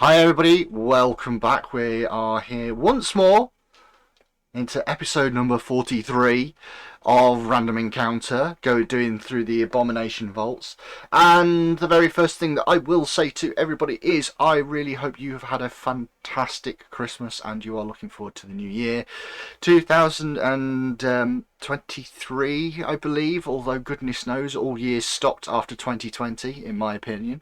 Hi everybody, welcome back. We are here once more into episode number 43 of Random Encounter, doing through the Abomination Vaults. And the very first thing that I will say to everybody is I really hope you have had a fantastic Christmas and you are looking forward to the new year. 2023, I believe, although goodness knows all years stopped after 2020, in my opinion.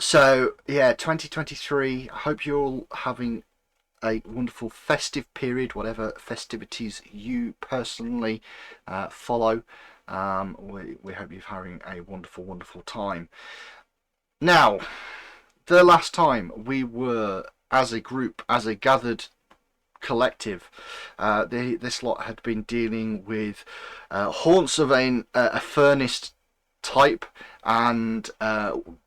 So, yeah, 2023. I hope you're all having a wonderful festive period, whatever festivities you personally follow. We hope you're having a wonderful, wonderful time. Now, the last time we were, as a group, as a gathered collective, this lot had been dealing with haunts of a furnace type and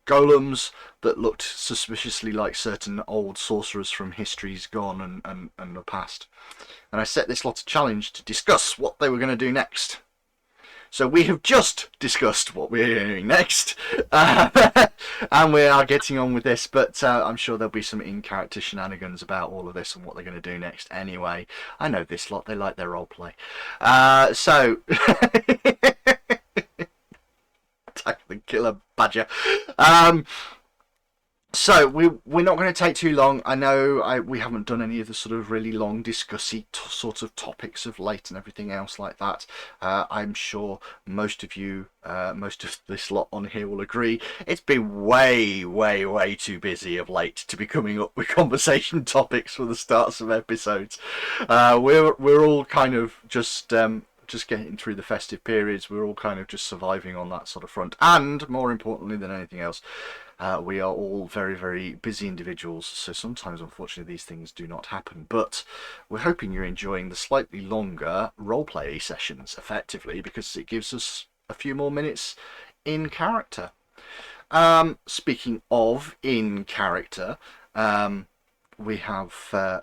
golems that looked suspiciously like certain old sorcerers from histories gone and the past. And I set this lot a challenge to discuss what they were going to do next. So we have just discussed what we're doing next, and we are getting on with this. But I'm sure there'll be some in-character shenanigans about all of this and what they're going to do next. Anyway, I know this lot; they like their role play. So attack the killer badger. So we're not going to take too long. I know we haven't done any of the sort of really long discussy sort of topics of late and everything else like that. I'm sure most of you, most of this lot on here will agree. It's been way, way, way too busy of late to be coming up with conversation topics for the starts of episodes. We're all kind of just getting through the festive periods. We're all kind of just surviving on that sort of front, and more importantly than anything else, we are all very, very busy individuals, so sometimes, unfortunately, these things do not happen. But we're hoping you're enjoying the slightly longer roleplay sessions, effectively, because it gives us a few more minutes in character. Speaking of in character, we have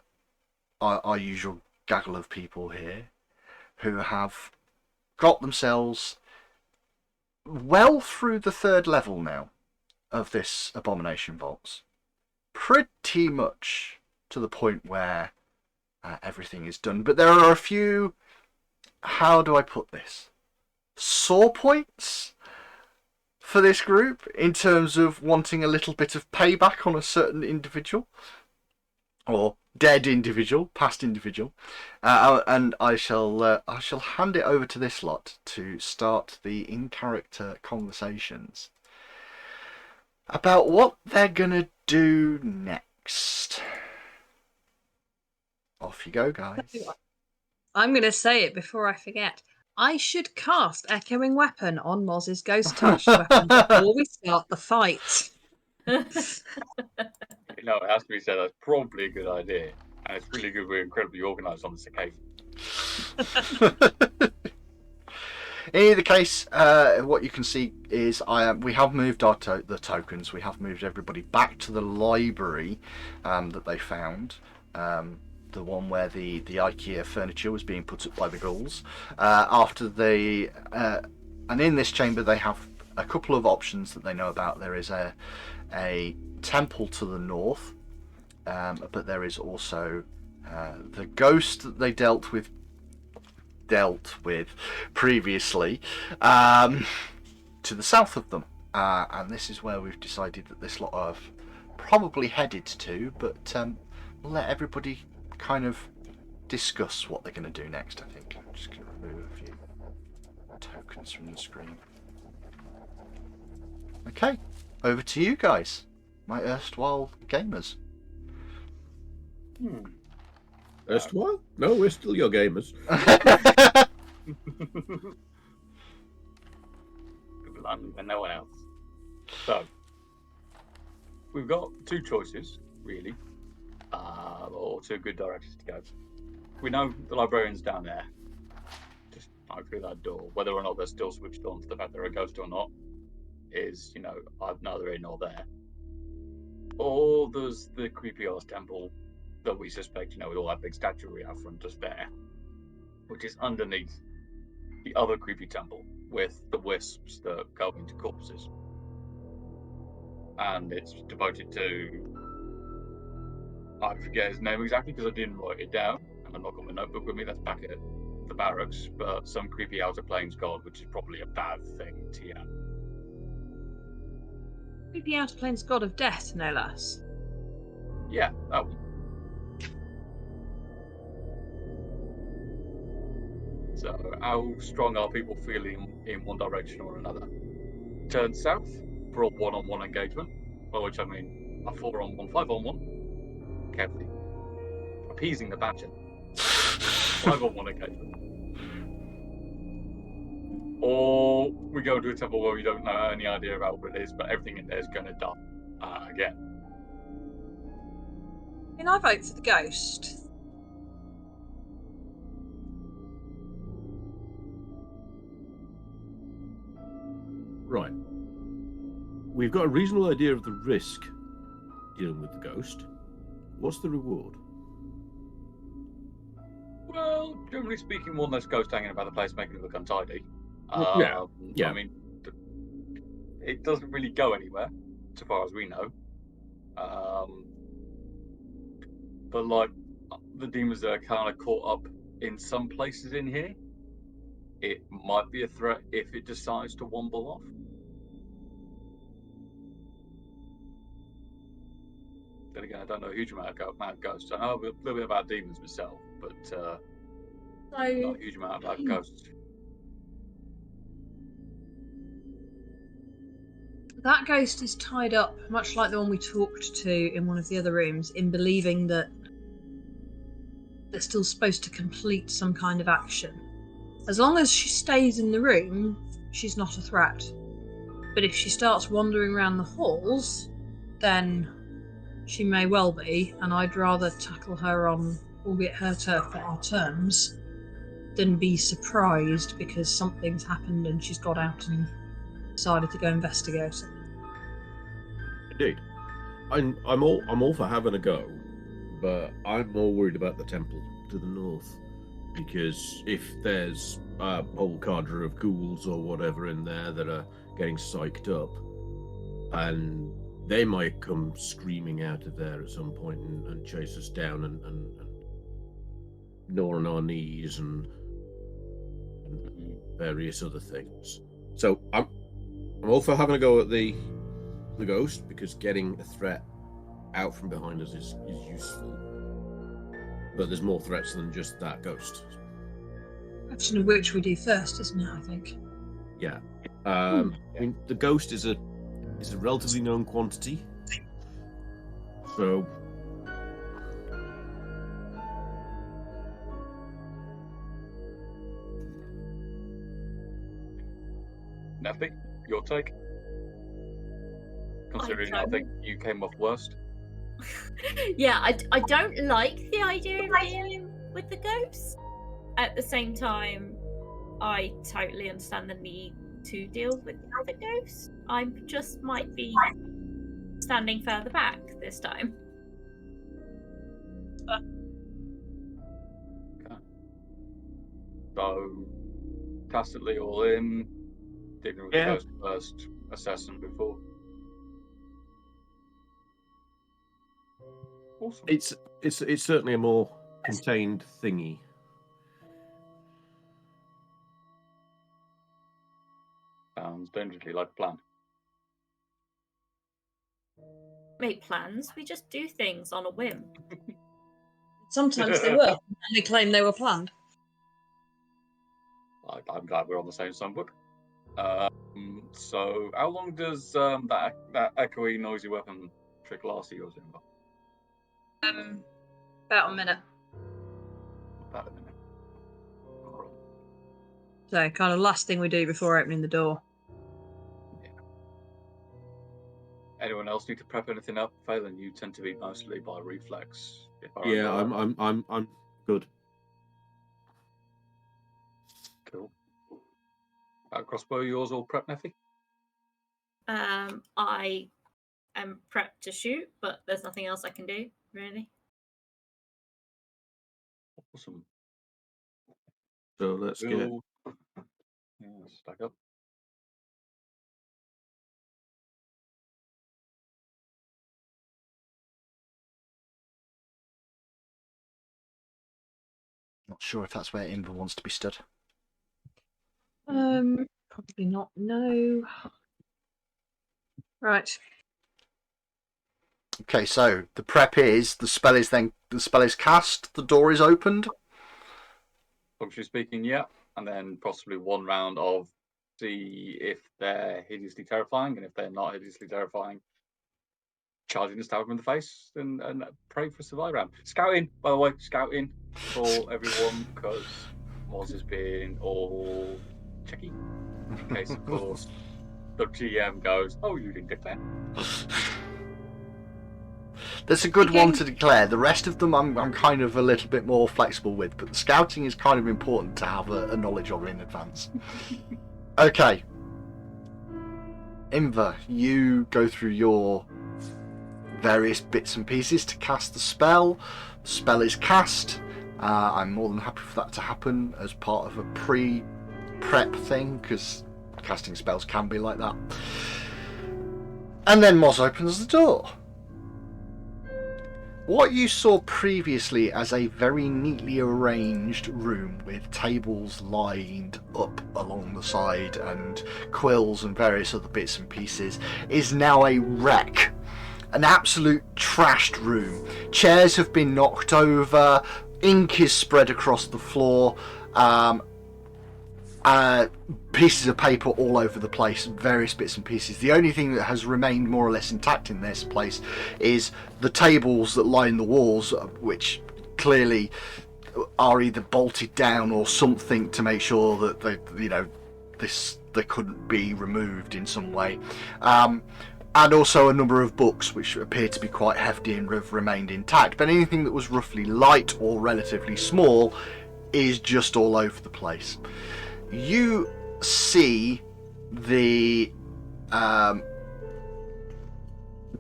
our usual gaggle of people here who have got themselves well through the third level now of this Abomination Vaults. Pretty much to the point where everything is done. But there are a few, how do I put this, sore points for this group in terms of wanting a little bit of payback on a certain individual. Or dead individual, past individual, and I shall hand it over to this lot to start the in-character conversations about what they're gonna do next. Off you go, guys. I'm going to say it before I forget. I should cast Echoing Weapon on Moz's Ghost Touch weapon before we start the fight. No, it has to be said, that's probably a good idea. And it's really good we're incredibly organised on this occasion. In either case, what you can see is we have moved the tokens. We have moved everybody back to the library that they found. The one where the IKEA furniture was being put up by the ghouls. And in this chamber they have a couple of options that they know about. There is a temple to the north, but there is also the ghost that they dealt with previously to the south of them, and this is where we've decided that this lot have probably headed to, but we'll let everybody kind of discuss what they're going to do next. I think I'm just going to remove a few tokens from the screen. Okay, over to you guys, my erstwhile gamers. Erstwhile? No, we're still your gamers. And no one else. So, we've got two choices, really, or two good directions to go. We know the librarian's down there, just through that door. Whether or not they're still switched on to the fact they're a ghost or not is, neither here nor there. Or there's the creepy ass temple that we suspect, with all that big statuary out front just there, which is underneath the other creepy temple with the wisps that go into corpses. and it's devoted to, I forget his name exactly because I didn't write it down, and I've not got my notebook with me. That's back at the barracks, but some creepy outer planes god, which is probably a bad thing to have. Creepy Outer Planes god of death, no less. Yeah, that one. So, how strong are people feeling in one direction or another? Turn south for a one-on-one engagement, by which I mean a 4-on-1, 5-on-1, carefully appeasing the badger. 5-on-1 engagement. Or we go to a temple where we don't know any idea about what it is, but everything in there is going to die again. I mean, I vote for the ghost. Right. We've got a reasonable idea of the risk dealing with the ghost. What's the reward? Well, generally speaking, one less ghost hanging about the place making it look untidy. Yeah. I mean, it doesn't really go anywhere, so far as we know. But like the demons that are kind of caught up in some places in here, it might be a threat if it decides to womble off. Then again, I don't know a huge amount of ghosts. I know a little bit about demons myself, but not a huge amount about ghosts. That ghost is tied up, much like the one we talked to in one of the other rooms, in believing that they're still supposed to complete some kind of action. As long as she stays in the room, she's not a threat. But if she starts wandering around the halls, then she may well be, and I'd rather tackle her on, albeit her turf, at our terms, than be surprised because something's happened and she's got out and decided to go investigate it. Indeed. I'm all for having a go, but I'm more worried about the temple to the north, because if there's a whole cadre of ghouls or whatever in there that are getting psyched up, and they might come screaming out of there at some point and chase us down and gnaw on our knees and various other things. So I'm all for having a go at the ghost, because getting a threat out from behind us is useful. But there's more threats than just that ghost. Question of which we do first, isn't it, I think? Yeah. I mean, the ghost is a relatively known quantity. So Neffy, your take? Considering I think you came off worst. Yeah, I don't like the idea of dealing with the ghost. At the same time, I totally understand the need to deal with the ghost. I just might be standing further back this time. Okay. So, tacitly all in, dealing with the ghost first, assessing before. Awesome. it's certainly a more contained thingy. Sounds dangerously like a plan. Make plans, we just do things on a whim. Sometimes they were, and they claim they were planned. I'm glad we're on the same songbook. So, how long does that echoey, noisy weapon trick last of yours in? About a minute. About a minute. All right. So, kind of last thing we do before opening the door. Yeah. Anyone else need to prep anything up? Phelan, you tend to be mostly by reflex. Yeah, I'm good. Cool. Crossbow, yours all prep, Neffy? I am prepped to shoot, but there's nothing else I can do, really. Awesome. So let's get. Yeah, stack up. Not sure if that's where Inver wants to be stood. Probably not. No. Right. Okay, so the prep is the spell is cast, the door is opened. Functionally speaking, yeah. And then possibly one round of see if they're hideously terrifying, and if they're not hideously terrifying, charging the stab them in the face and pray for a survival round. Scouting, by the way, scouting for everyone, because Moz has been all checky. In case, of course, the GM goes, "Oh, you didn't declare." There's a good one to declare. The rest of them I'm kind of a little bit more flexible with, but the scouting is kind of important to have a knowledge of in advance. Okay. Inver, you go through your various bits and pieces to cast the spell. The spell is cast. I'm more than happy for that to happen as part of a pre-prep thing, because casting spells can be like that. And then Moz opens the door. What you saw previously as a very neatly arranged room with tables lined up along the side and quills and various other bits and pieces is now a wreck. An absolute trashed room. Chairs have been knocked over, ink is spread across the floor, pieces of paper all over the place, various bits and pieces. The only thing that has remained more or less intact in this place is the tables that line the walls, which clearly are either bolted down or something to make sure that they couldn't be removed in some way. And also a number of books which appear to be quite hefty and have remained intact. But anything that was roughly light or relatively small is just all over the place. You see the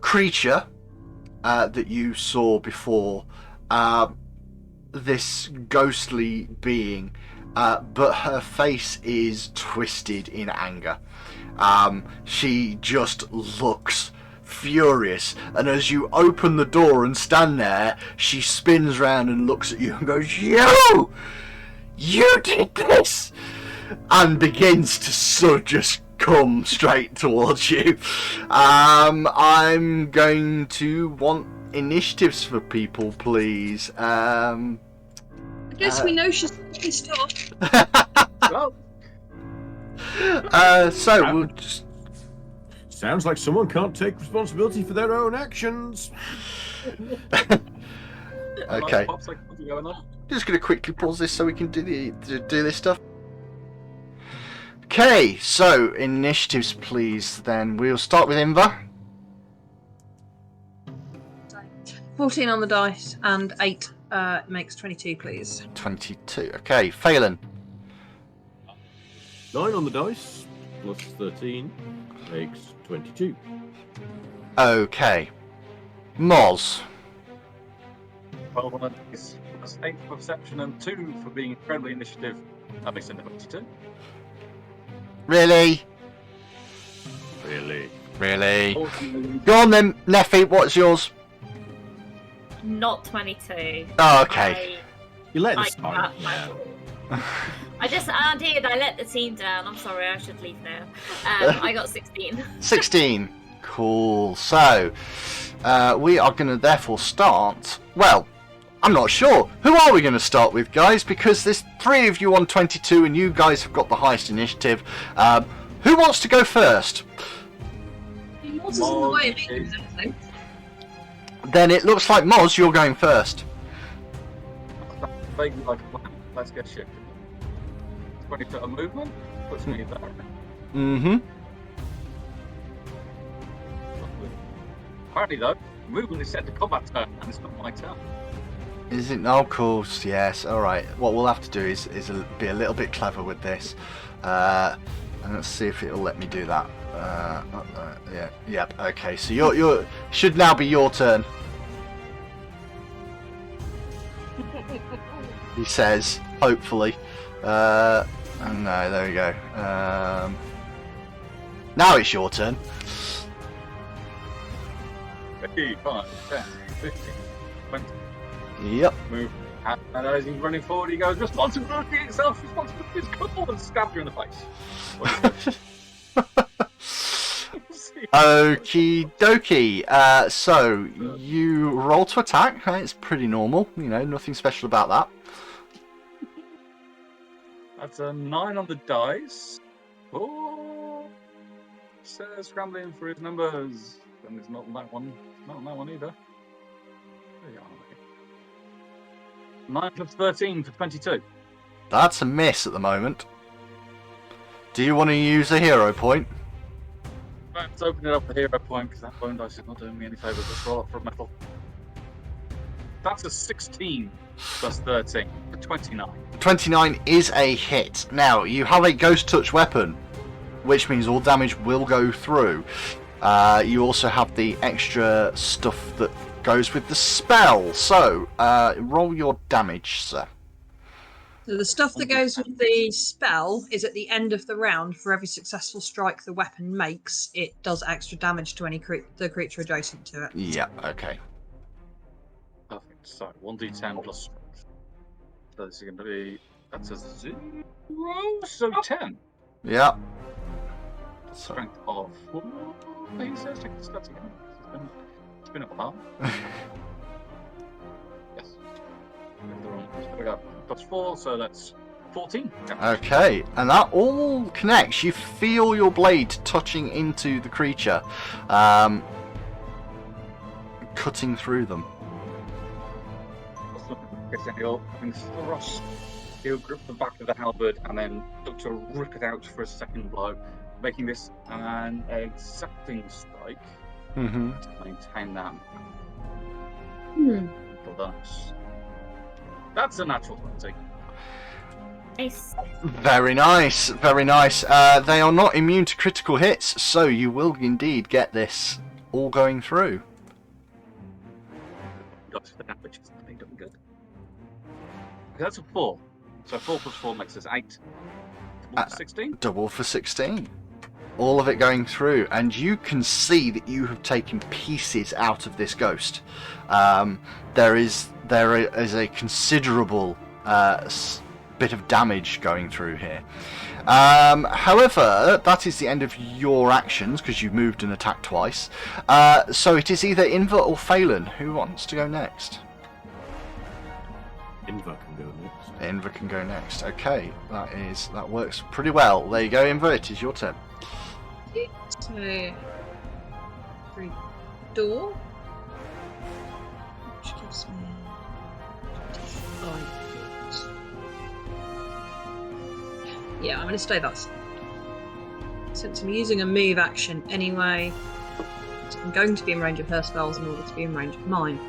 creature that you saw before, this ghostly being, but her face is twisted in anger. She just looks furious, and as you open the door and stand there, she spins round and looks at you and goes, You did this! And begins to just come straight towards you. I'm going to want initiatives for people, please. I guess we know she's pissed off. Well, So we'll just... Sounds like someone can't take responsibility for their own actions. Okay. Pops like something going on. Just going to quickly pause this so we can do this stuff. Okay, so initiatives, please. Then we'll start with Inver. 14 on the dice and 8 makes 22, please. 22. Okay, Phelan. 9 on the dice, plus 13, makes 22. Okay, Moz. 12 on the dice, plus 8 for perception and 2 for being incredibly initiative. That makes it 22. Really? Really? Go on then, Neffy. What's yours? Not 22. Oh, okay. You let I this start. I did. I let the team down. I'm sorry. I should leave now. I got 16. 16. Cool. So, we are going to therefore start... Well, I'm not sure. Who are we going to start with, guys? Because there's 3 of you on 22 and you guys have got the highest initiative. Who wants to go first? Moz is in the way of me doing anything. Then it looks like Moz, you're going first. Vaguely like a plan. Let's get shifted. 20 foot of movement puts me there. Mm-hmm. Apparently, though, movement is set to combat turn, and it's not my turn. Is it? Oh, of course, yes. All right. What we'll have to do is be a little bit clever with this, and let's see if it'll let me do that. Yeah. Yep. Okay. So you should now be your turn. He says, hopefully. No, there we go. Now it's your turn. 5, 10, 15, 20. Yep. Move And as he's running forward, he goes, "Responsibility itself, responsibility is cool," and stabs you in the face. Okie dokie. So you roll to attack. It's pretty normal. Nothing special about that. That's a 9 on the dice. Oh, says scrambling for his numbers, and it's not on that one. Not on that one either. There you are. 9 plus 13 for 22. That's a miss at the moment. Do you want to use a hero point? Let's open it up the hero point because that bone dice is not doing me any favours. Let's roll up for a metal. That's a 16 plus 13 for 29. 29 is a hit. Now, you have a ghost touch weapon, which means all damage will go through. You also have the extra stuff that goes with the spell. So, roll your damage, sir. So the stuff that goes with the spell is at the end of the round. For every successful strike the weapon makes, it does extra damage to the creature adjacent to it. Yeah, okay. Perfect. So 1d10 plus strength. So this is going to be, that's a 0, so 10. Yeah. Strength of 4. He says check the stats again. It's been a while. Yes. So we got plus 4, so that's 14. Okay, and that all connects. You feel your blade touching into the creature, cutting through them. He'll grip the back of the halberd and then look to rip it out for a second blow, making this an exacting strike Mm-hmm. to maintain that. Hmm. That's a natural 20. Nice. Very nice, very nice. They are not immune to critical hits, so you will indeed get this all going through. Got the damage, they done good. Okay, that's a 4. So 4 plus 4 makes us 8. 16? Double for 16. All of it going through, and you can see that you have taken pieces out of this ghost. There is a considerable bit of damage going through here. However, that is the end of your actions because you've moved and attacked twice. So it is either Inver or Phelan. Who wants to go next? Inver can go next. Inver can go next. Okay, that works pretty well. There you go, Inver. It is your turn. So, door, which gives me 25 feet. Yeah, I'm going to stay that side. Since I'm using a move action anyway, so I'm going to be in range of her spells in order to be in range of mine.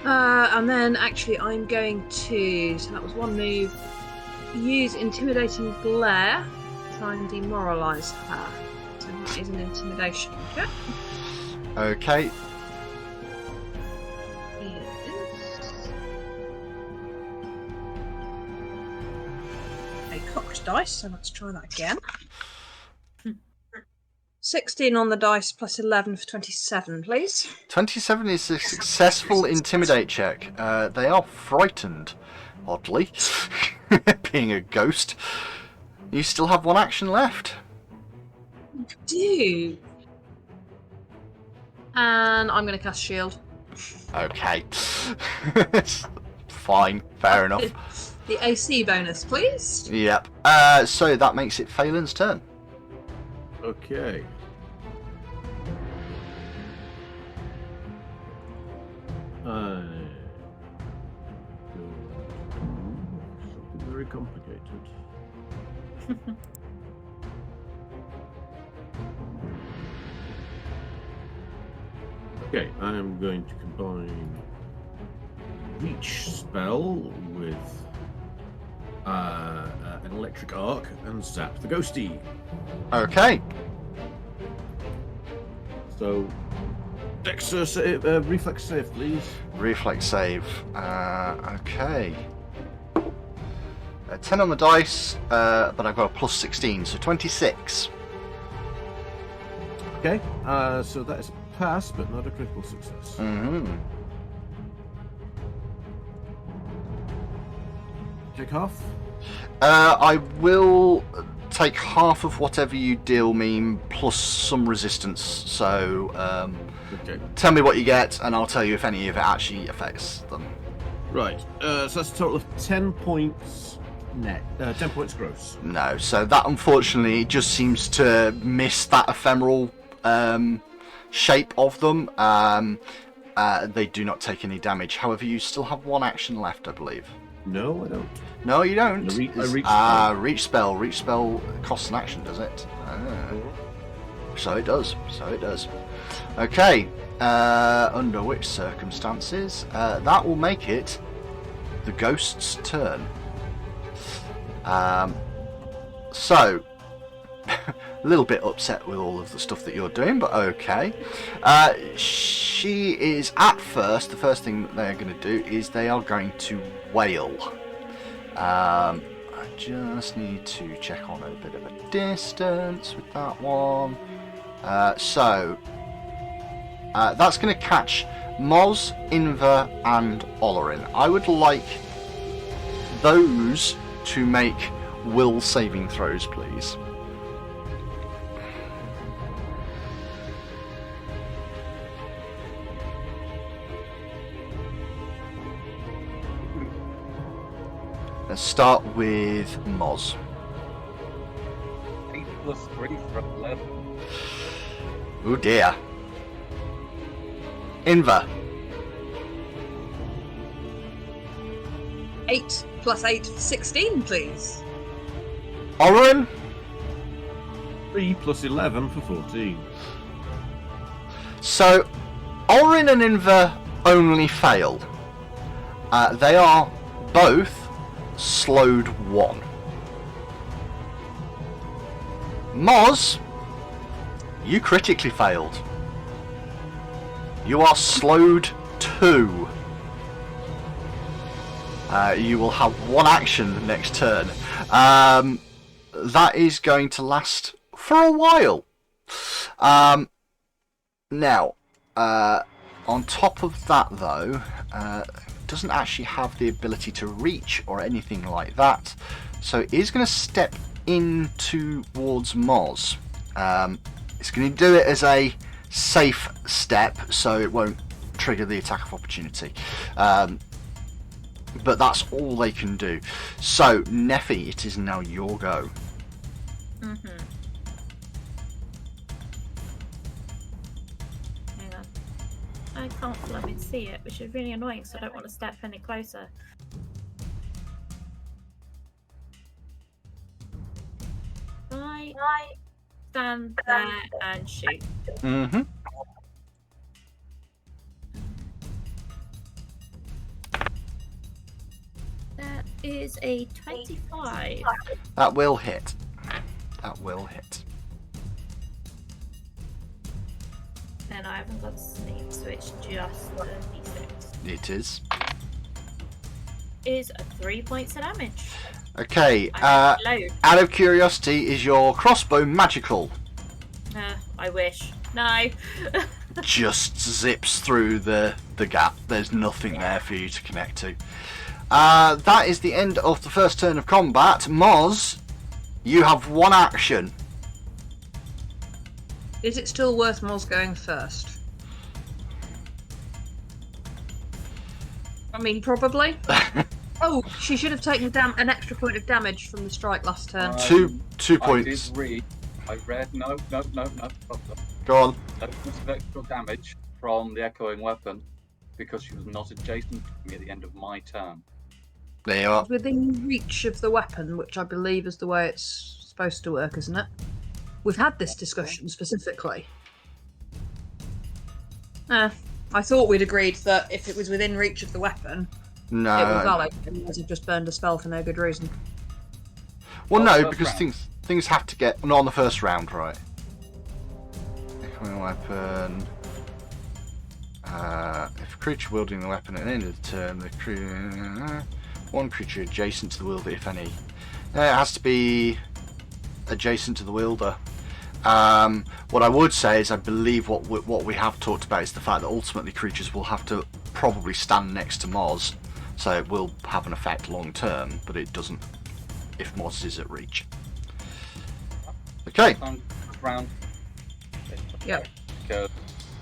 And then actually I'm going to, so that was one move, use Intimidating Glare to try and demoralise her. So that is an intimidation check. Okay. A cocked dice, so let's try that again. 16 on the dice plus 11 for 27, please. 27 is a successful intimidate check. They are frightened, oddly, being a ghost. You still have one action left. I do. And I'm going to cast shield. Okay. Fine, fair enough. The AC bonus, please. Yep. So that makes it Phelan's turn. Okay. Something very complicated. Okay, I am going to combine Reach spell with an electric arc and zap the ghosty. Okay. So, Dexter save, reflex save, please. Reflex save. Okay. 10 on the dice, but I've got a plus 16, so 26. Okay, so that is a pass, but not a critical success. Mm-hmm. take half? I will take half of whatever you deal me plus some resistance. So Okay. tell me what you get, and I'll tell you if any of it actually affects them. Right. So that's a total of 10 points net. 10 points gross. No, so that unfortunately just seems to miss that ephemeral shape of them. They do not take any damage. However, you still have one action left, I believe. No, I don't. No, you don't. Reach spell. Reach spell costs an action, does it? So it does. So it does. Okay. Under which circumstances? That will make it the ghost's turn. So, a little bit upset with all of the stuff that you're doing, but okay. She is at first. The first thing that they're going to do is they are going to wail. I just need to check on a bit of a distance with that one. So that's going to catch Moz, Inver, and Olorin. I would like those to make will saving throws, please. Let's start with Moz. 8 plus 3 for 11. Oh dear. Inver. 8 plus 8, 16, please. Olorin. 3 plus 11 for 14. So, Olorin and Inver only fail. They are both slowed 1. Moz, you critically failed. You are slowed 2. You will have one action next turn. That is going to last for a while. Now, on top of that though, doesn't actually have the ability to reach or anything like that, so it is going to step in towards Moz. It's going to do it as a safe step, so it won't trigger the attack of opportunity. But that's all they can do. So, Neffy, it is now your go. Mm-hmm. Hang on. I can't blooming see it, which is really annoying, so I don't want to step any closer. I stand there and shoot. Mm-hmm. That is a 25. That will hit. That will hit. And I haven't got sneak, so it's just 36. It is. Is 3 points of damage. Okay, I load. out of curiosity, is your crossbow magical? I wish. No. Just zips through the gap. There's nothing there for you to connect to. That is the end of the first turn of combat. Moz, you have one action. Is it still worth Moz going first? I mean, probably. Oh, she should have taken an extra point of damage from the strike last turn. Two I points. did read. I read. No. Stop. Go on. No points of extra damage from the echoing weapon because she was not adjacent to me at the end of my turn. There you are. Within reach of the weapon, which I believe is the way it's supposed to work, isn't it? We've had this discussion specifically. I thought we'd agreed that if it was within reach of the weapon, it was No. valid. Otherwise, you've just burned a spell for no good reason. Well, Oh, no, first because round. things have to get. Not on the first round, right? Echoing weapon. If a creature wielding the weapon at the end of the turn, one creature adjacent to the wielder, if any. It has to be adjacent to the wielder. What I would say is I believe what we have talked about is the fact that ultimately creatures will have to probably stand next to Moz So it will have an effect long term, but it doesn't if Moz is at reach. Okay. Round. Yep. Because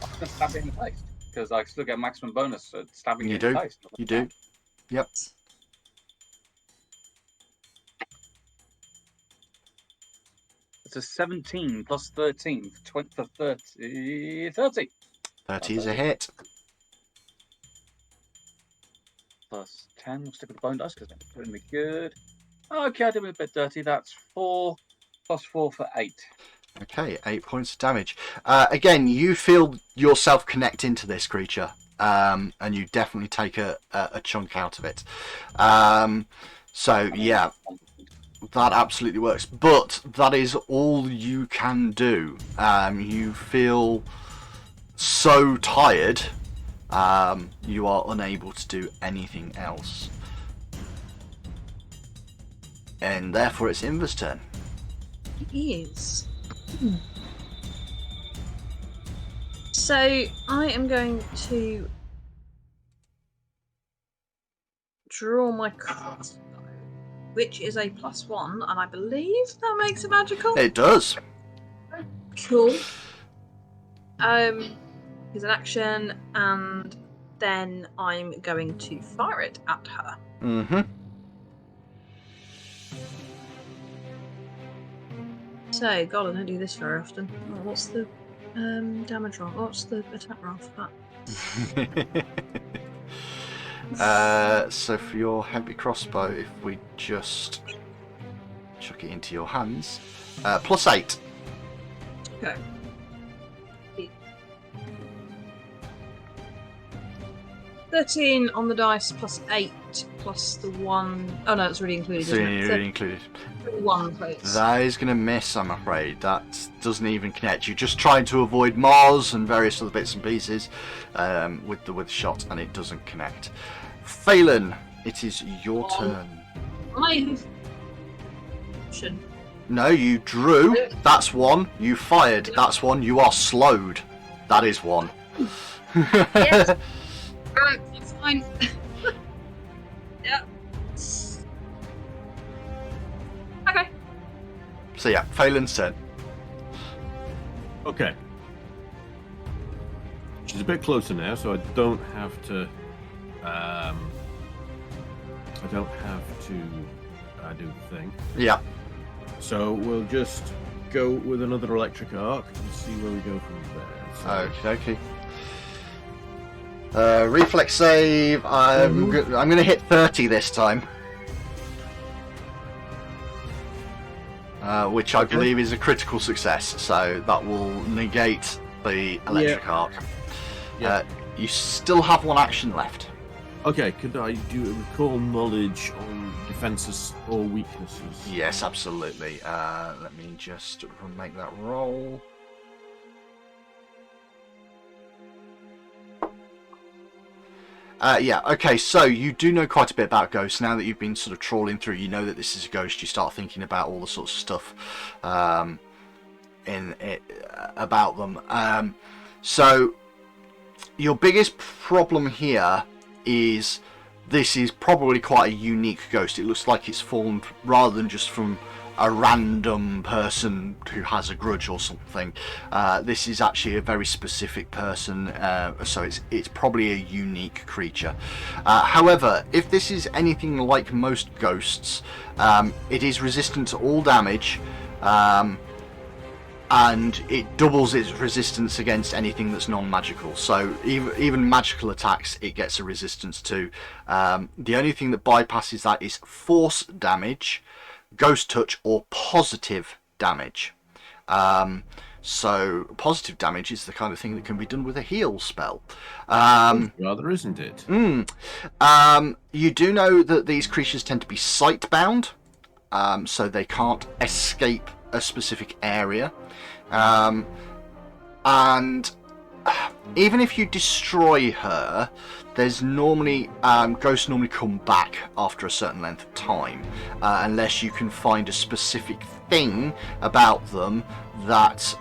I can stab it in the face. Because I still get maximum bonus at stabbing You it in do. the face. You do. Yep. It's a 17 plus 13 for 30. 30. 30 is a hit. Plus 10. We'll stick with the bone dice because that's putting me good. Okay, I did it a bit dirty. That's 4 plus 4 for 8. Okay, 8 points of damage. Again, you feel yourself connect into this creature, and you definitely take a chunk out of it. So, yeah, that absolutely works. But that is all you can do. You feel so tired, you are unable to do anything else. And therefore, it's Inva's turn. It is. So I am going to draw my crossbow, which is a +1, and I believe that makes it magical. It does. Cool. Here's an action, and then I'm going to fire it at her. Mm-hmm. So, God, I don't do this very often. Oh, what's the damage roll? What's the attack roll for that? So for your heavy crossbow, if we just chuck it into your hands, +8. Okay. 13 on the dice +8 plus the 1. Oh no, it's already included. So Isn't you're it? already included. 1 please. That is going to miss, I'm afraid. That doesn't even connect. You're just trying to avoid Mars and various other bits and pieces with the shot, and it doesn't connect. Phelan, it is your turn. I have. Should. No, you drew. That's 1. You fired. That's 1. You are slowed. That is 1. Yes. Right, that's fine. Yeah. Okay. So yeah, Phelan's turn. Okay. She's a bit closer now, so I don't have to. Do the thing. Yeah. So we'll just go with another electric arc and see where we go from there. So, Okay. Reflex save. I'm going to hit 30 this time, which I believe is a critical success. So that will negate the electric arc. Yeah. You still have 1 action left. Okay, could I do a recall knowledge on defenses or weaknesses? Yes, absolutely. Let me just make that roll. Yeah, okay, so you do know quite a bit about ghosts. Now that you've been sort of trawling through, you know that this is a ghost, you start thinking about all the sorts of stuff about them. So your biggest problem here is this is probably quite a unique ghost. It looks like it's formed rather than just from a random person who has a grudge or something. This is actually a very specific person, so it's probably a unique creature. However, if this is anything like most ghosts, it is resistant to all damage, and it doubles its resistance against anything that's non-magical. So even magical attacks it gets a resistance to. The only thing that bypasses that is force damage, ghost touch, or positive damage. So positive damage is the kind of thing that can be done with a heal spell. Rather, isn't it? You do know that these creatures tend to be sight bound, so they can't escape a specific area. And even if you destroy her, there's normally ghosts normally come back after a certain length of time, unless you can find a specific thing about them that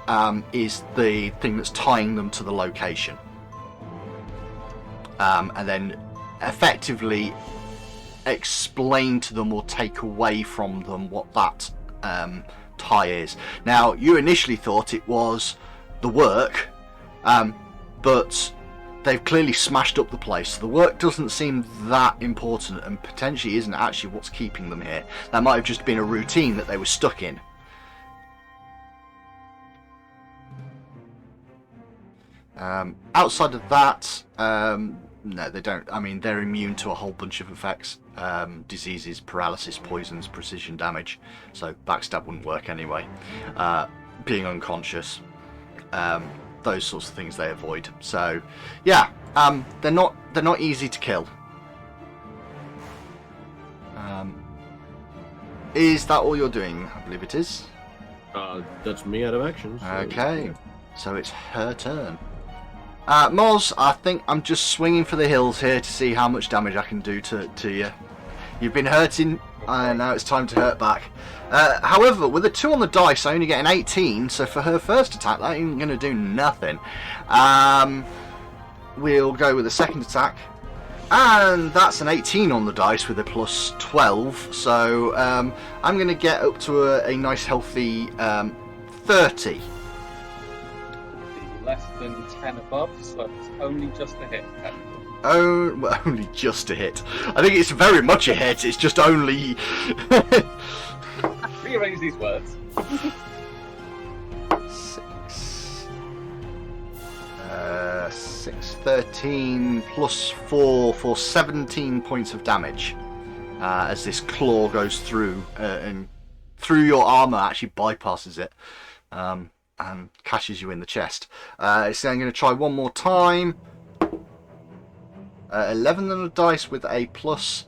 is the thing that's tying them to the location. And then effectively explain to them or take away from them what that tie is. Now, you initially thought it was the work, but they've clearly smashed up the place. So the work doesn't seem that important, and potentially isn't actually what's keeping them here. That might have just been a routine that they were stuck in. Outside of that, no, they don't. I mean, they're immune to a whole bunch of effects. Diseases, paralysis, poisons, precision damage. So backstab wouldn't work anyway. Being unconscious. Those sorts of things they avoid. So, yeah, they're not easy to kill. Is that all you're doing? I believe it is. That's me out of action. So, Okay, yeah. so it's her turn. Moz, I think I'm just swinging for the hills here to see how much damage I can do to you. You've been hurting, and now it's time to hurt back. However, with a 2 on the dice, I only get an 18, so for her first attack, that ain't going to do nothing. We'll go with the second attack, and that's an 18 on the dice with a plus 12, so I'm going to get up to a nice healthy 30. Less than 10 above, so it's only just a hit. Oh, well, only just a hit. I think it's very much a hit, it's just only... Rearrange these words. 6, 13 plus 4 for 17 points of damage. As this claw goes through, and through your armour, actually bypasses it. And catches you in the chest. So I'm going to try one more time. 11 on the dice with a plus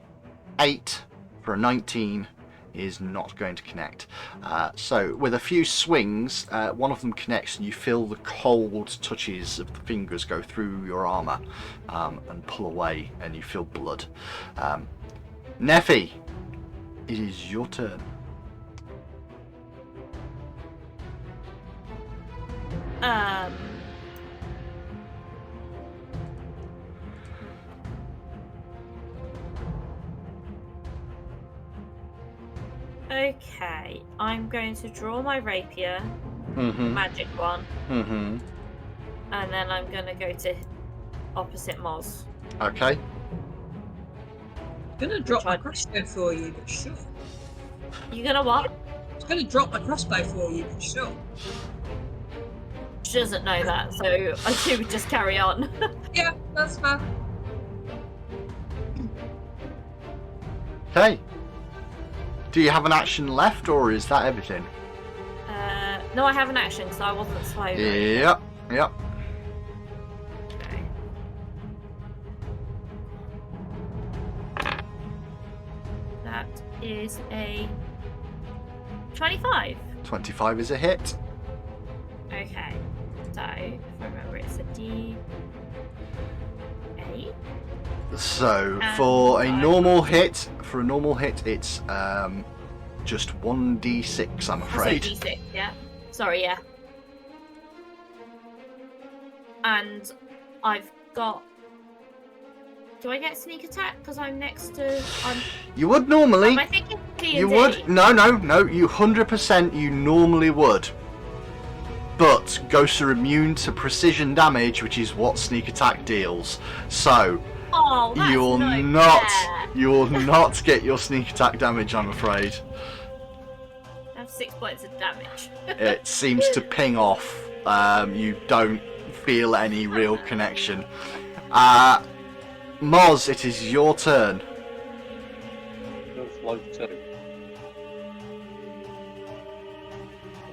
8 for a 19 is not going to connect. So with a few swings, one of them connects and you feel the cold touches of the fingers go through your armour and pull away, and you feel blood. Neffy, it is your turn. Okay, I'm going to draw my rapier, magic one, and then I'm going to go to opposite Moz. Okay. I'm gonna drop my crossbow for you, but sure. You gonna what? I was gonna drop my crossbow for you, but sure. She doesn't know that, so I think we just carry on. Yeah, that's fair. Okay. Do you have an action left, or is that everything? No, I have an action, so I wasn't slow. Yep. Yep. Okay. That is a 25. 25 is a hit. Okay. So, if I remember, it's a D8. So And for a five. normal hit, it's just 1d6, I'm afraid. So D6, yeah. Sorry, yeah. And I've got. Do I get sneak attack because I'm next to? You would normally. Am I thinking D&D? You would. No. You 100%. You normally would. But ghosts are immune to precision damage, which is what sneak attack deals. So Oh, that's you'll not fair. you'll not get your sneak attack damage, I'm afraid. I have 6 points of damage. It seems to ping off. You don't feel any real connection. Moz, it is your turn. Still slow too.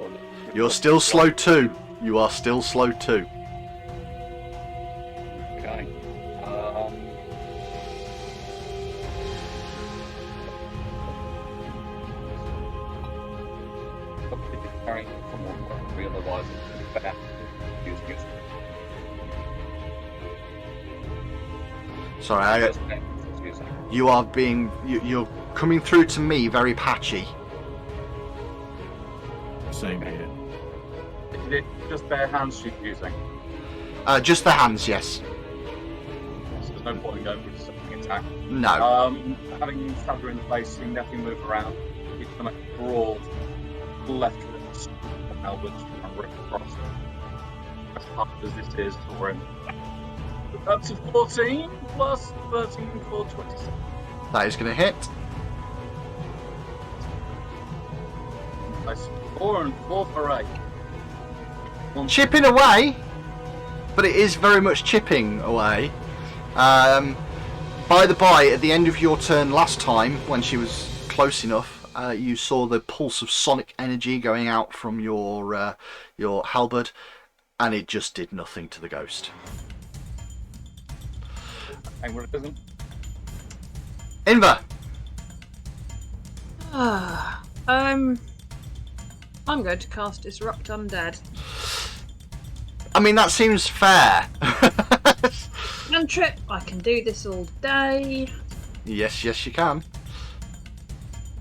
Or no, You're still slow too. You are still slow too. Okay. Probably carrying from one way, otherwise it's going to be better using it. Sorry, Just using it. you are being. You're coming through to me very patchy. Same here. Is it just bare hands she's using? Just the hands, yes. So there's no point in going with something attacking Okay. No. Having stabbed her in the face, you can definitely move around. It's going to broad left wrist of Albert and rip across. As hard as this is for him. That's a 14 plus 13 for 27. That is going to hit. That's 4 and 4 for 8. Chipping away, but it is very much chipping away. By the by, at the end of your turn last time, when she was close enough, you saw the pulse of sonic energy going out from your halberd, and it just did nothing to the ghost. And what it doesn't. Inva. I'm going to cast Disrupt Undead. I mean, that seems fair. Cantrip, I can do this all day. Yes, yes, you can.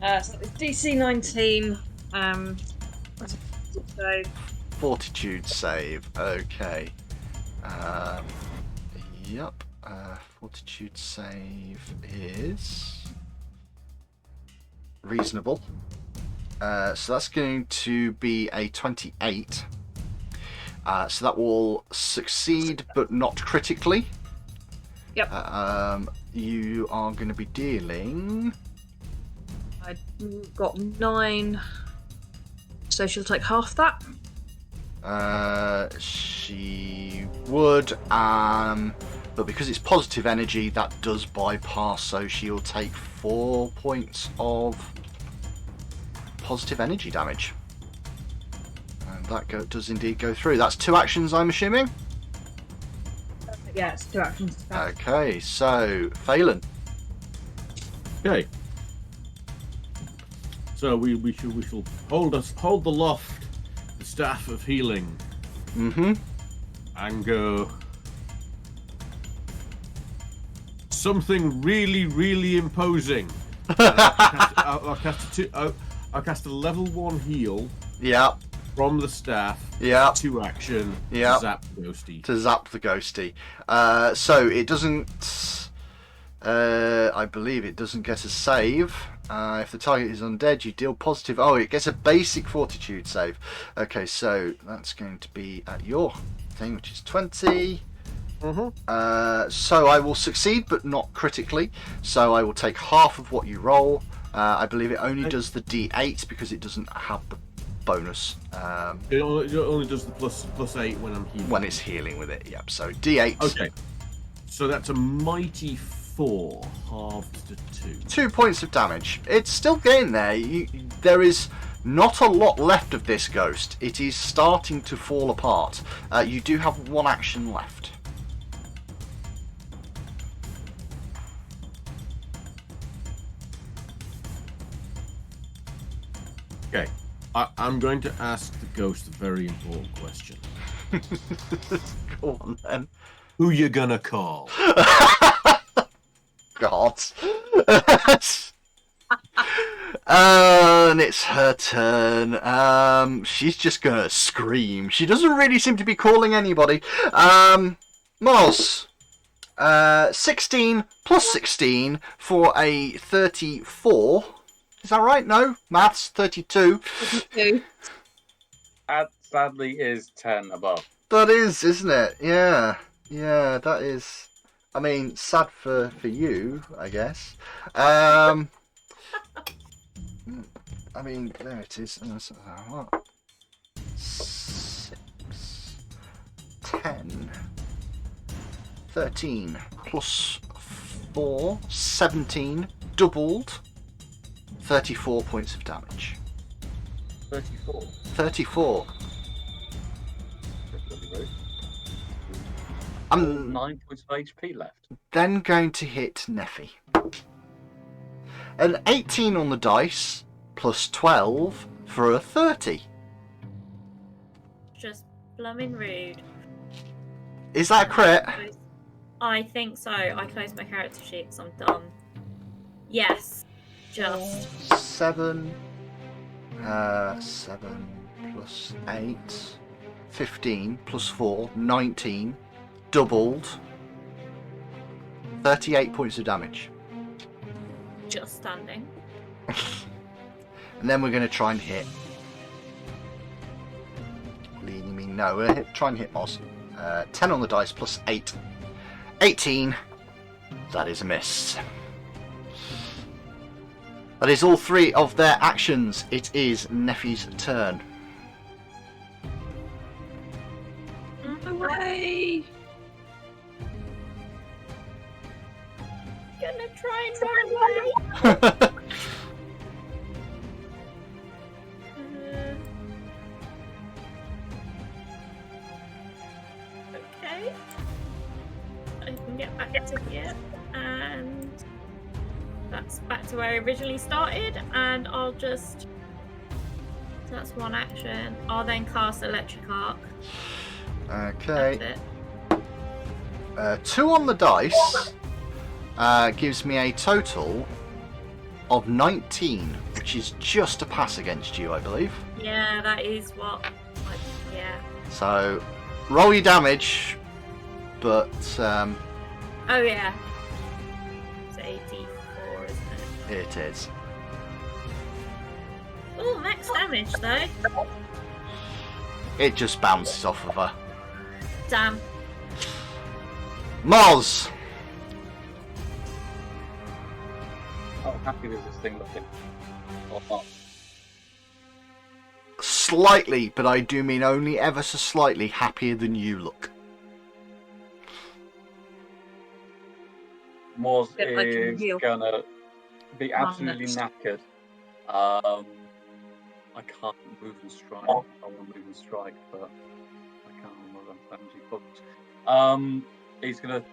So it's DC 19. So Fortitude save. Okay. Yep. Fortitude save is reasonable. So that's going to be a 28. So that will succeed, but not critically. Yep. You are going to be dealing. I got 9. So she'll take half that. She would, but because it's positive energy, that does bypass. So she'll take 4 points of positive energy damage. And that does indeed go through. That's 2 actions, I'm assuming? Yeah, it's 2 actions. Okay, so, Phelan. Okay. So we shall hold the loft, the staff of healing, Mm-hmm. and go. Something really, really imposing. I'll cast a level 1 heal. Yeah. From the staff, Yeah. 2 action, Yeah. zap the ghosty. To zap the ghosty. So it doesn't. I believe it doesn't get a save. If the target is undead, you deal positive. Oh, it gets a basic fortitude save. Okay, so that's going to be at your thing, which is 20. So I will succeed, but not critically. So I will take half of what you roll. I believe it only does the D8 because it doesn't have the bonus. It only does the plus 8 when I'm healing. When it's healing with it, yep. So D8. Okay. So that's a mighty 4 halved to 2. 2 points of damage. It's still getting there. There is not a lot left of this ghost. It is starting to fall apart. You do have 1 action left. Okay. I'm going to ask the ghost a very important question. Go on then. Who you gonna call? God. And it's her turn. She's just gonna scream. She doesn't really seem to be calling anybody. Moz. 16 plus 16 for a 34. Is that right? No? Maths? 32. 32. That sadly is 10 above. That is, isn't it? Yeah. Yeah, that is. I mean, sad for you, I guess. I mean, there it is. What? 6, 10, 13 plus 4, 17, doubled, 34 points of damage. 34. 34. I'm 9 points of HP left. then going to hit Neffy. An 18 on the dice, plus 12 for a 30. Just blooming rude. Is that a crit? I think so. I closed my character sheet because I'm dumb. Yes. Just. 7. 7 plus 8. 15 plus 4. 19. Doubled. 38 points of damage. Just standing. And then we're going to try and hit. Leading me, no, we're going to try and hit Moz. 10 on the dice plus 8. 18. That is a miss. That is all 3 of their actions. It is Neffy's turn. Away! Gonna try and run away. Okay. I can get back to here, and that's back to where I originally started, and I'll just... So that's one action. I'll then cast Electric Arc. Okay. That's it. 2 on the dice gives me a total of 19, which is just a pass against you, I believe. Yeah, that is what... yeah. So, roll your damage, but... Oh yeah. It's 84, isn't it? It is. Oh, max damage though. It just bounces off of her. Damn. Moz! How happy is this thing looking? Or not? Slightly, but I do mean only ever so slightly happier than you look. Moz Bit like in is Heal. gonna be absolutely next. knackered. I can't move and strike. I want to move and strike, but I can't remember he's gonna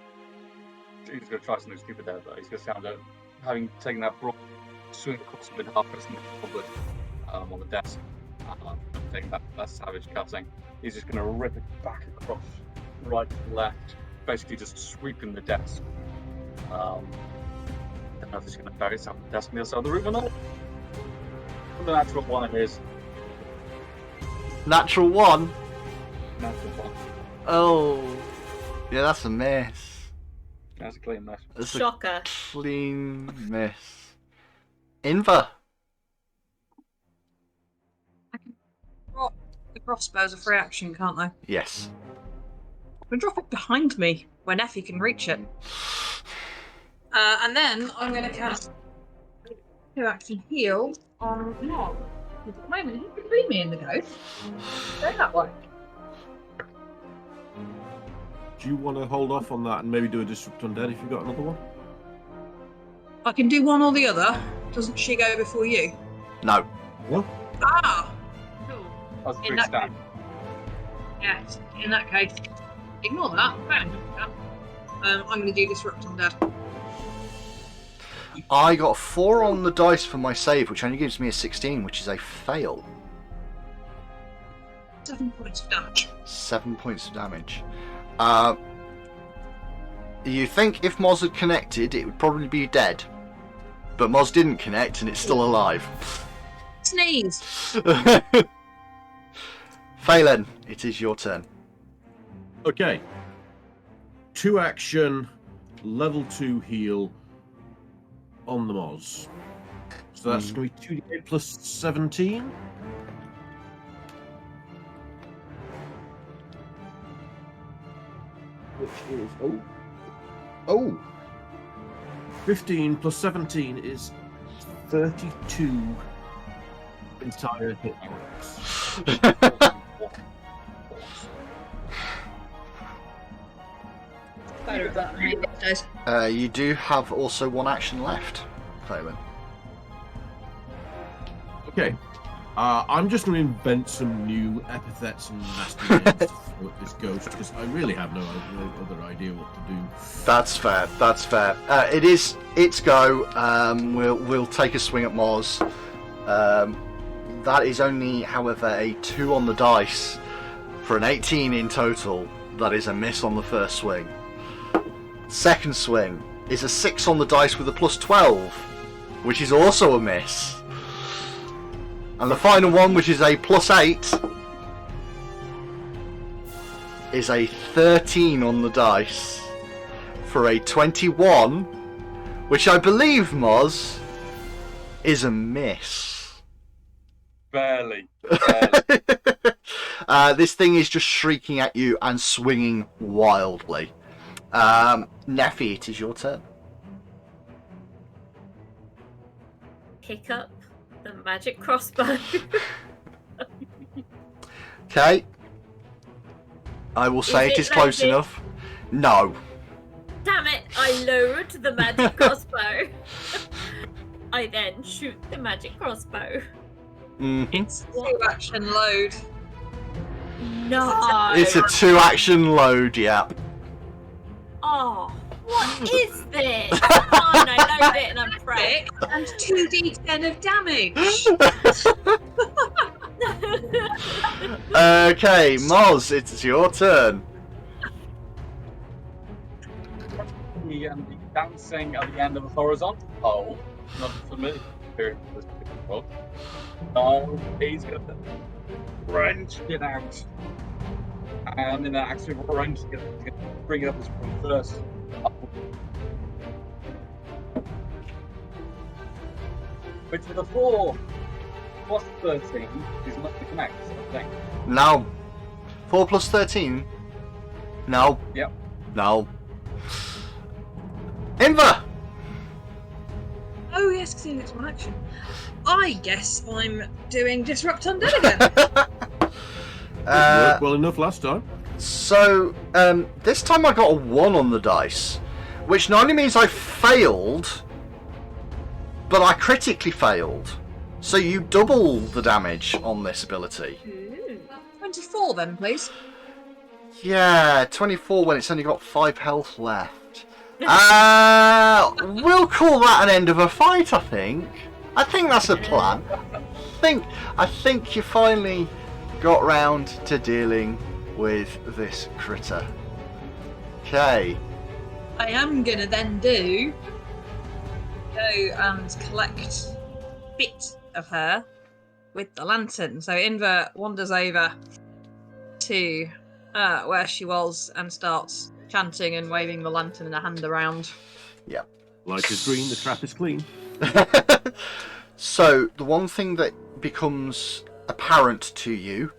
try something stupid there, but he's gonna sound out having taken that broad swing across with half pressing forward on the desk. Taking that savage cutting. He's just gonna rip it back across right to left, basically just sweeping the desk. I don't know if it's going to bury itself on the desk on the other side of the room or not. The natural one it is. Natural 1? Natural one. Oh. Yeah, that's a miss. That's a clean mess. That's a Shocker. clean miss. Inva. The crossbow's a free action, can't they? Yes. We drop it behind me when Effie can reach it. And then I'm going to cast 2 action heal on Mog. At the moment, he's between me and the ghost. Go that way. Do you want to hold off on that and maybe do a disrupt undead if you've got another one? I can do one or the other. Doesn't she go before you? No. What? Ah! Cool. That's a In big that stat. Yes, in that case, ignore that. I'm going to do Disrupt Undead. I got 4 on the dice for my save, which only gives me a 16, which is a fail. 7 points of damage. 7 points of damage. You think if Moz had connected, it would probably be dead. But Moz didn't connect, and it's still alive. Sneeze! Phelan, it is your turn. Okay. 2 action, level 2 heal on the Moz. So that's going to be 2d8 plus 17. Which is 15 plus 17 is 32 entire hit points. Better at that than me these days. You do have also 1 action left, Phelan. Okay. I'm just going to invent some new epithets and nasty names to throw at this ghost because I really have no other idea what to do. That's fair. That's fair. It is its go. We'll take a swing at Moz. That is only, however, a 2 on the dice for an 18 in total. That is a miss on the first swing. Second swing is a 6 on the dice with a plus 12, which is also a miss. And the final one, which is a plus 8, is a 13 on the dice for a 21, which I believe, Moz, is a miss. Barely. This thing is just shrieking at you and swinging wildly. Neffy, it is your turn. Pick up the magic crossbow. Okay. I will say it is close loaded? enough. No. Damn it! I lowered the magic crossbow. I then shoot the magic crossbow. It's 2-action load. No. It's a 2-action load, yeah. Oh, what is this? Oh no, load it and I'm prepped. And 2d10 of damage. Okay, Moz, it's your turn. The dancing at the end of a horizontal pole, not a familiar experience for this world. So he's going to wrench it out. And in that action of wrench, he's going to bring it up as from first. Which with a 4 plus 13 is not to connect, I think. No. 4 plus 13? No. Yep. No. Inva! Oh yes, because it's one action. I guess I'm doing Disrupt Undead again. Worked well enough last time. So, this time I got a 1 on the dice, which not only means I failed, but I critically failed. So you double the damage on this ability. 24 then, please. Yeah, 24 when it's only got 5 health left. We'll call that an end of a fight, I think. I think that's a plan. I think you finally got round to dealing with this critter. Okay. I am gonna then go and collect a bit of her with the lantern. So Inver wanders over to where she was and starts chanting and waving the lantern in a hand around. Yeah. Light is green, the trap is clean. So the one thing that becomes apparent to you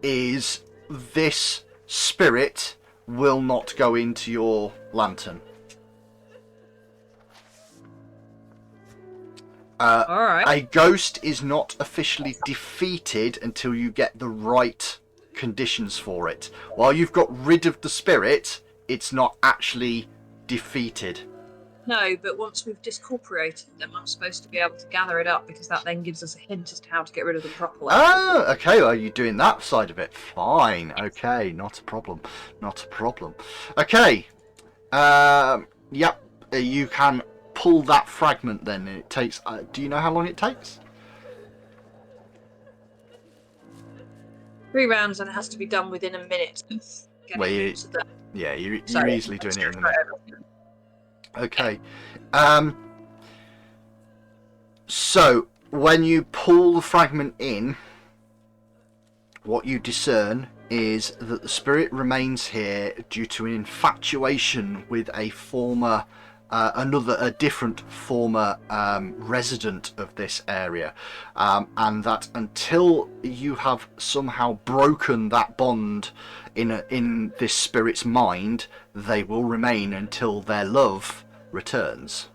is this spirit will not go into your lantern. Alright. A ghost is not officially defeated until you get the right conditions for it. While you've got rid of the spirit, it's not actually defeated. No, but once we've discorporated them, I'm supposed to be able to gather it up because that then gives us a hint as to how to get rid of them properly. Oh, okay, well, you're doing that side of it. Fine, okay, not a problem. Not a problem. Okay, yep, you can pull that fragment then. It takes, do you know how long it takes? 3 rounds, and it has to be done within a minute of getting Well, into the... Yeah, you're Sorry, easily doing it in a for minute. everything. Okay. So, when you pull the fragment in, what you discern is that the spirit remains here due to an infatuation with a former, a different former resident of this area, and that until you have somehow broken that bond in this spirit's mind, they will remain until their love returns.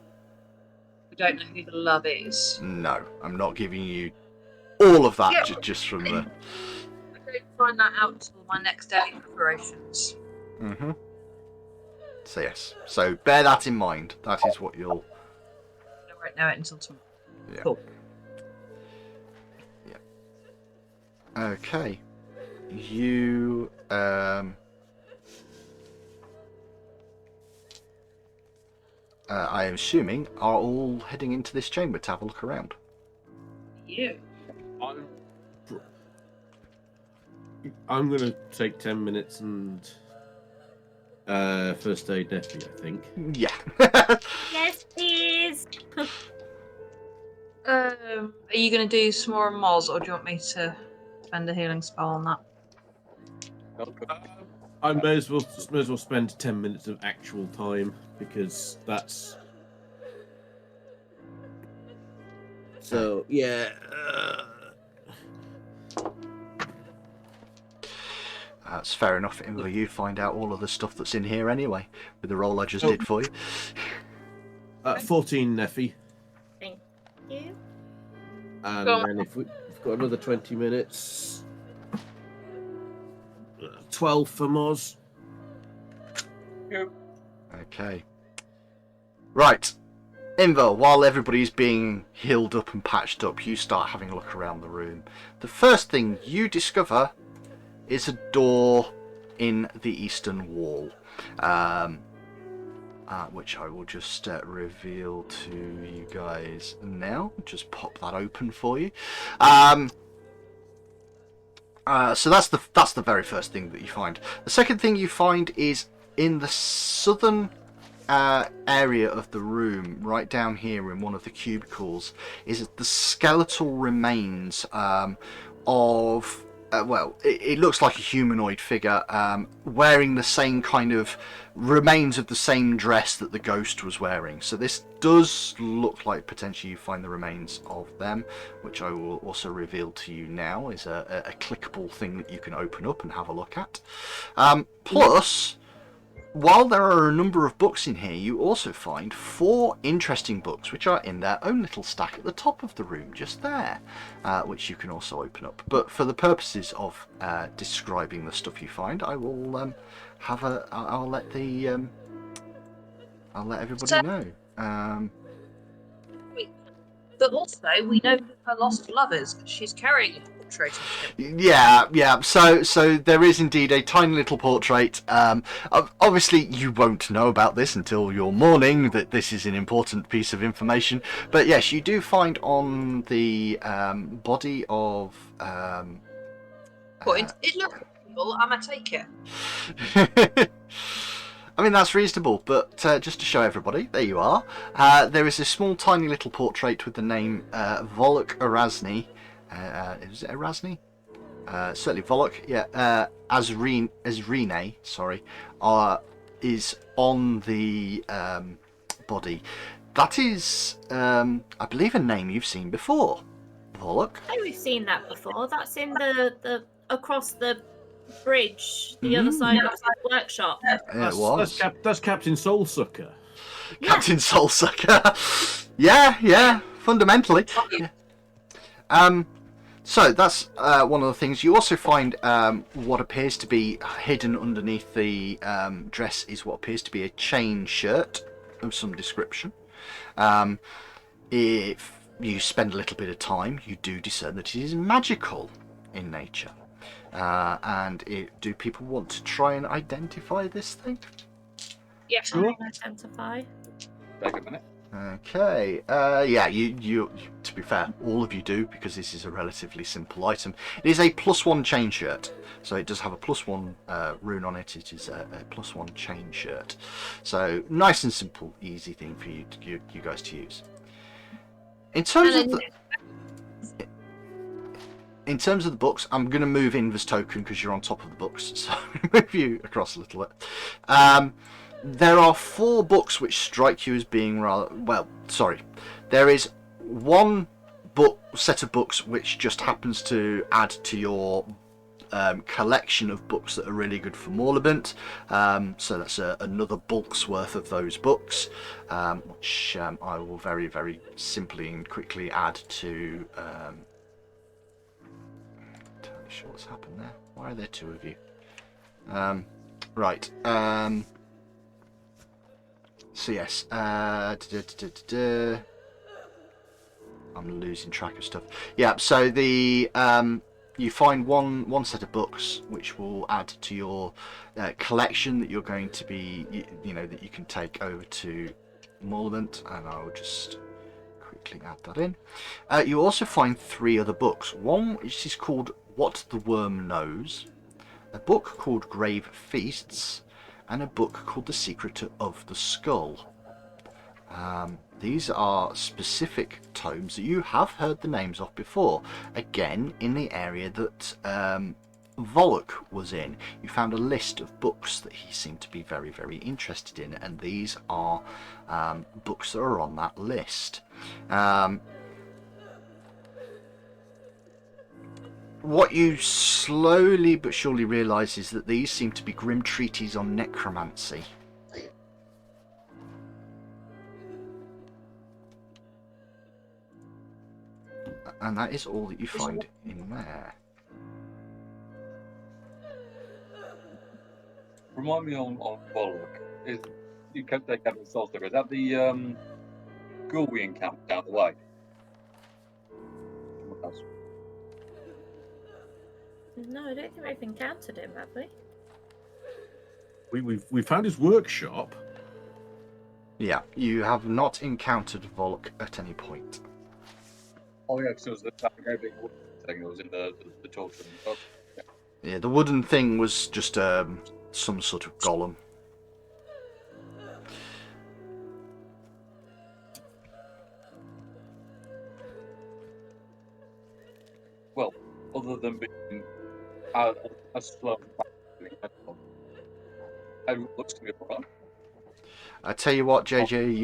We don't know who the love is. No, I'm not giving you all of that Yeah. just from the... I don't find that out until my next day preparations. Mm-hmm. So yes, so bear that in mind. That is what you'll... I won't know it until tomorrow. Yeah. Cool. Yeah. Okay. You... I am assuming are all heading into this chamber to have a look around. You. I'm going to take 10 minutes and first aid nephew, I think. Yeah. Yes, please. Are you going to do some more Moz, or do you want me to spend a healing spell on that? I may as well spend 10 minutes of actual time because that's. So yeah. That's fair enough. Inva, you find out all of the stuff that's in here anyway, with the roll I just Oh. did for you. 14 Neffy. Thank you. And Go on. then if we've got another 20 minutes, 12 for Moz. Yep. Okay. Right. Inva, while everybody's being healed up and patched up, you start having a look around the room. The first thing you discover is a door in the eastern wall, which I will just reveal to you guys now. Just pop that open for you. So that's the very first thing that you find. The second thing you find is in the southern area of the room, right down here in one of the cubicles, is the skeletal remains of. Well, it looks like a humanoid figure wearing the same kind of remains of the same dress that the ghost was wearing. So this does look like potentially you find the remains of them, which I will also reveal to you now is a clickable thing that you can open up and have a look at. Plus, while there are a number of books in here, you also find 4 interesting books which are in their own little stack at the top of the room, just there, which you can also open up. But for the purposes of describing the stuff you find, I will I'll let everybody know. But also, we know who her lost love is. She's carrying a portrait of him. Yeah. So there is indeed a tiny little portrait. Obviously, you won't know about this until your morning that this is an important piece of information. But yes, you do find on the body of. It looks reasonable. I'm gonna take it. I mean, that's reasonable, but just to show everybody, there you are. There is a small, tiny little portrait with the name Volok Erasni. Is it Erasni? Certainly Volok, yeah. Asrine, sorry, is on the body. That is, I believe, a name you've seen before. Volok. Oh, we've seen that before. That's in the across the bridge, the other side of the workshop. It was. That's Captain Soulsucker. Captain Soulsucker. yeah, fundamentally. Yeah. So that's one of the things. You also find what appears to be hidden underneath the dress is what appears to be a chain shirt of some description. If you spend a little bit of time, you do discern that it is magical in nature. Do people want to try and identify this thing? Yes. Sure. Identify. Take a minute. Okay. Yeah. You. To be fair, all of you do because this is a relatively simple item. It is a +1 chain shirt, so it does have a +1 rune on it. It is a +1 chain shirt, so nice and simple, easy thing for you guys to use. In terms of the books, I'm going to move Inva's token because you're on top of the books, so I'm going to move you across a little bit. There are 4 books which strike you as being rather... Well, sorry. There is one set of books which just happens to add to your collection of books that are really good for Morlibant. So that's another bulk's worth of those books, which I will very, very simply and quickly add to... Not sure what's happened there. Why are there 2 of you? Right. So yes. I'm losing track of stuff. Yeah. So the you find one set of books which will add to your collection that you're going to be that you can take over to Morlibant, and I will just quickly add that in. You also find 3 other books. One which is called What the Worm Knows, a book called Grave Feasts, and a book called The Secret of the Skull. These are specific tomes that you have heard the names of before, again in the area that Volok was in, you found a list of books that he seemed to be very, very interested in, and these are books that are on that list. What you slowly but surely realise is that these seem to be grim treatises on necromancy. And that is all that you find in there. Remind me on Bollock. Is you kept that Captain Solstice? Is that the ghoul we encountered down the way? What else? No, I don't think we've encountered him, have we? We found his workshop. Yeah, you have not encountered Volok at any point. Oh yeah, because it was that very big wood thing that was in the torture room. Oh, Yeah, the wooden thing was just some sort of golem. well, other than being a slow, it looks to be alright. I tell you what, JJ,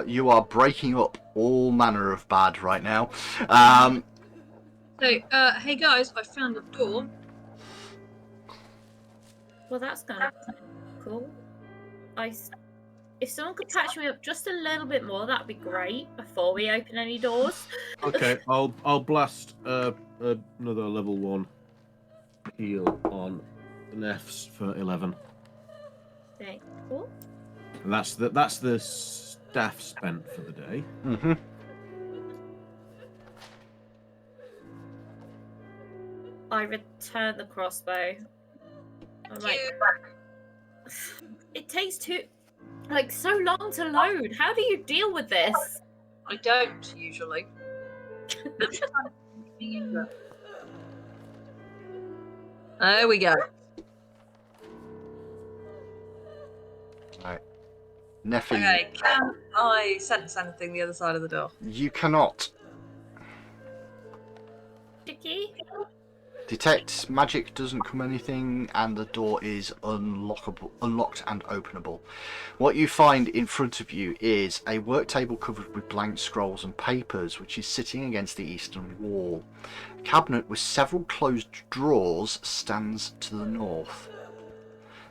you are breaking up all manner of bad right now. So, hey guys, I found a door. Well, that's kind of cool. If someone could patch me up just a little bit more, that'd be great before we open any doors. Okay, I'll blast another level 1 heal on the Nefs for 11. Okay, cool. And that's the staff spent for the day. Mm-hmm. I return the crossbow. I'm like, it takes so long to load. How do you deal with this? I don't usually. There we go. Right. Neffy, Okay, can I sense anything the other side of the door? you cannot Sticky? detect magic, doesn't come anything, and the door is unlocked and openable. What you find in front of you is a work table covered with blank scrolls and papers, which is sitting against the eastern wall. A cabinet with several closed drawers stands to the north.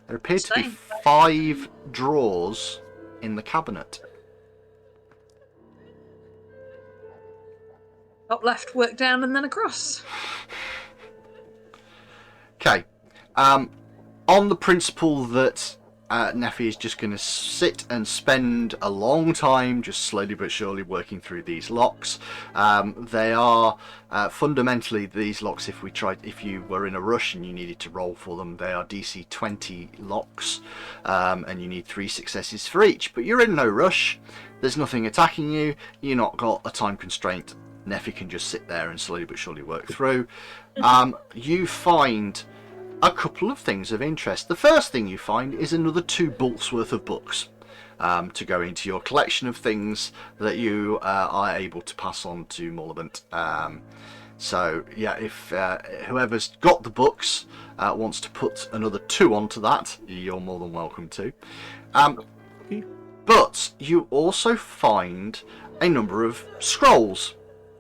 There appear to be Same. 5 drawers in the cabinet. Top left, work down, and then across. Okay. On the principle that Neffy is just going to sit and spend a long time just slowly but surely working through these locks. They are fundamentally, these locks, if you were in a rush and you needed to roll for them, they are DC 20 locks, and you need 3 successes for each. But you're in no rush. There's nothing attacking you. You're not got a time constraint. Neffy can just sit there and slowly but surely work through. You find a couple of things of interest. The first thing you find is another 2 bolts worth of books to go into your collection of things that you are able to pass on to Mollibant. So yeah, if whoever's got the books wants to put another 2 onto that, you're more than welcome to. But you also find a number of scrolls.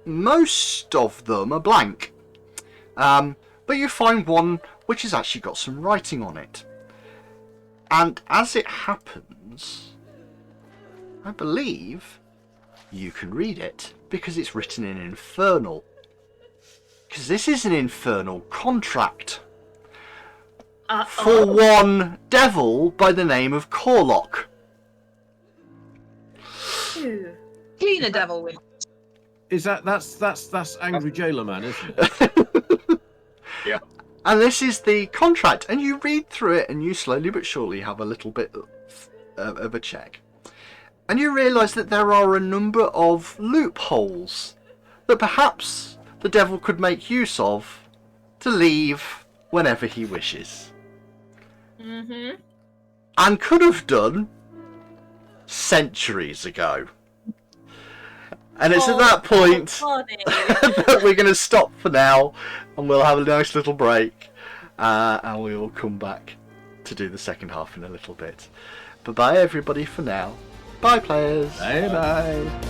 Most of them are blank. But you find one which has actually got some writing on it. And as it happens, I believe you can read it because it's written in Infernal. Because this is an infernal contract for one devil by the name of Corlock. Cleaner devil with. Is that's Angry Jailer Man, isn't it? Yeah. And this is the contract, and you read through it, and you slowly but surely have a little bit of a check. And you realise that there are a number of loopholes that perhaps the devil could make use of to leave whenever he wishes. Mm-hmm. And could have done centuries ago. And it's at that point that we're going to stop for now, and we'll have a nice little break. and we will come back to do the second half in a little bit. But bye everybody for now. Bye players. Bye bye.